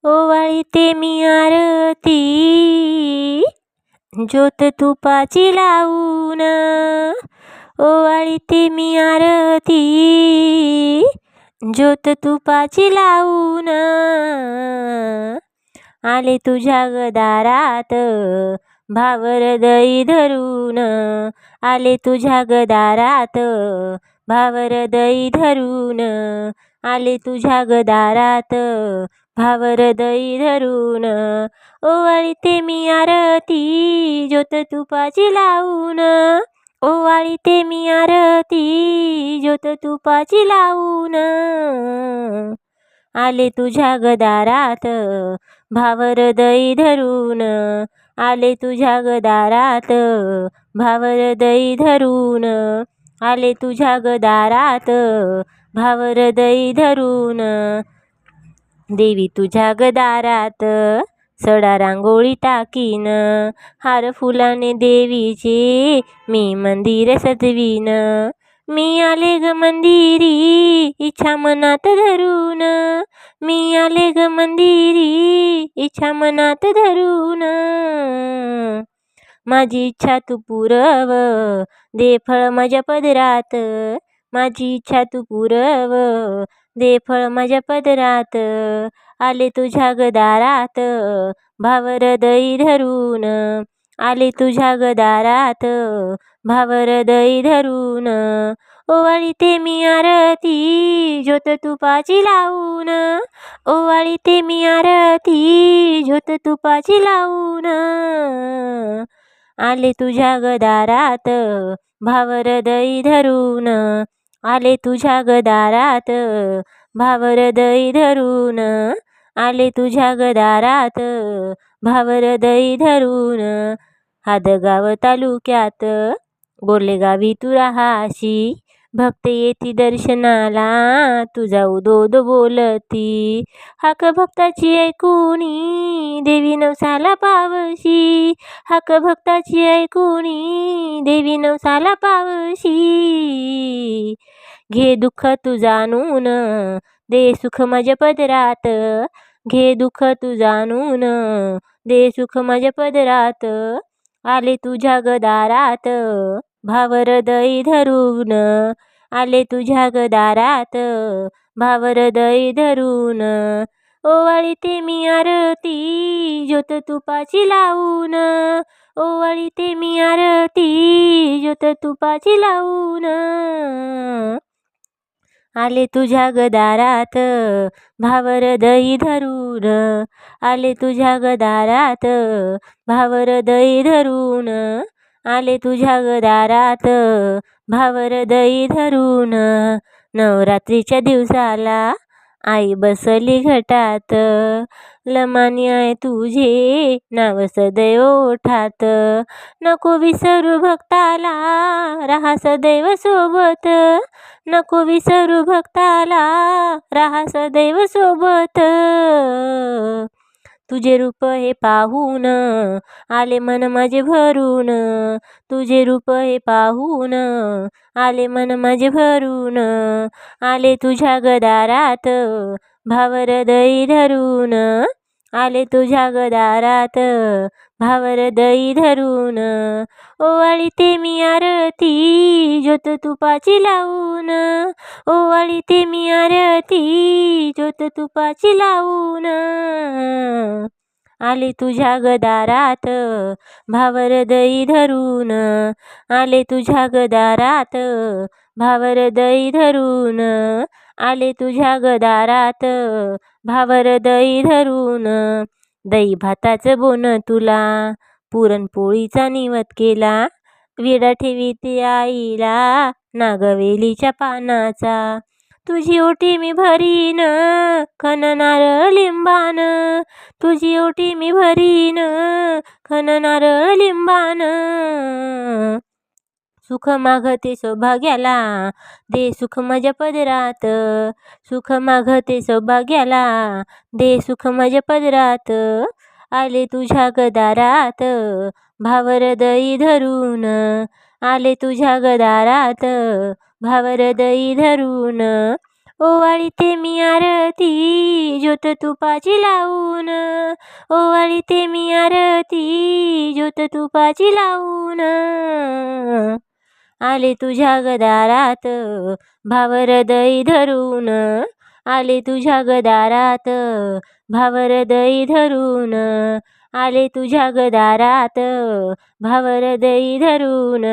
ओवाळीते मी आरती ज्योत तुपाची लावून, ओवाळीते मी आरती ज्योत तुपाची लावून, आले तुझ्या गदारात भावर दई धरून, आले तुझ्या गदारात भावर दई धरून, आले तुझ्या गदारात भावर दई धरून, ओवाळीते मी आरती ज्योत तुपाची लावून, ओवाळीते मी आरती ज्योत तुपाची लावून, आले तुझ्या गदारात भावर दई धरून, आले तुझ्या गदारात भावर दई धरून, आले तुझ्या गदारात भावर दई धरून, देवी तुझ्या गदारात सडा रांगोळी टाकीन, हार फुलाने देवीचे मी मंदिर सजवीन, मी आले ग मंदिरी इच्छा मनात धरून, मी आले ग मंदिरी इच्छा मनात धरून, माझी इच्छा तू पुरव दे फळ माझ्या पदरात, माझी इच्छा तू पुरव दे फळ माझ्या पदरात, आले तुझ्या गदारात भावर दई धरून, आले तुझ्या गदारात भावर दई धरून, ओवाळीते मी आरती ज्योत तुपाची लावून, ओवाळीते मी आरती ज्योत तुपाची लावून, आले तुझ्या गदारात भावर दई धरून, आले तुझ्या गदारात भावर दई धरून, आले तुझ्या गदारात भावर दई धरून, हादगाव तालुक्यात गोलेगावी तू राहाशी, भक्त येती दर्शनाला तुझा उदोद बोलती, हाक भक्ताची ऐकुनी देवी नवसाला पावशी, हाक भक्ताची ऐकुनी देवी नवसाला पावशी, घे दुःख तू जाणून दे सुख माझ्या पदरात, घे दुःख तू जाणून दे सुख माझ्या पदरात, आले तुझ्या गदारात भावर दई धरून, आले तुझ्या गदारात भावर दई धरून, ओवाळीते मी आरती ज्योत तुपाची लावून, ओवाळीते मी आरती ज्योत तुपाची लावून, आले तुझ्या गदारात भावर दई धरून, आले तुझ्या गदारात भावर दई धरून, आले तुझ्या गदारात भावर दई धरून, नवरात्रीच्या दिवसाला आई बसली घटात, लमानी आहे तुझे नाव सदैव ओठात, नको विसरू भक्ताला राहा सदैव सोबत, नको विसरू भक्ताला राहा सदैव सोबत, तुझे रूप हे पाहून आले मन माझे भरून, तुझे रूप हे पाहून आले मन माझे भरून, आले तुझ्या गदारात भावर दई धरून, आले तुझ्या गदारात भावर दई धरून, ओवाळीते मी आरती ज्योत तुपाची लावून, ओवाळीते मी आरती ज्योत तुपाची लावून, आले तुझ्या गदारात भावर दई धरून, आले तुझ्या गदारात भावर दई धरून, आले तुझ्या गदारात भावर दई धरून, दही भाताचं बोन तुला पुरणपोळीचा निवत केला, विडा ठेवीते आईला नागवेलीच्या पानाचा, तुझी ओटी मी भरीन खण नारळ लिंबान, तुझी ओटी मी भरीन खण नारळ लिंबान, सुख मागते सौभाग्याला दे सुख माझ्या पदरात, सुख मागते सौभाग्याला दे सुख माझ्या पदरात, आले तुझ्या गदारात भावर दई धरून, आले तुझ्या गदारात भावर दई धरून, ओवाळीते मी आरती ज्योत तुपाची लावून, ओवाळीते मी आरती ज्योत तुपाची लावून. आले तुझ्या गदारात भावरदई धरून, आले तुझ्या गदारात भावरदई धरून, आले तुझ्या गदारात भावरदई धरून.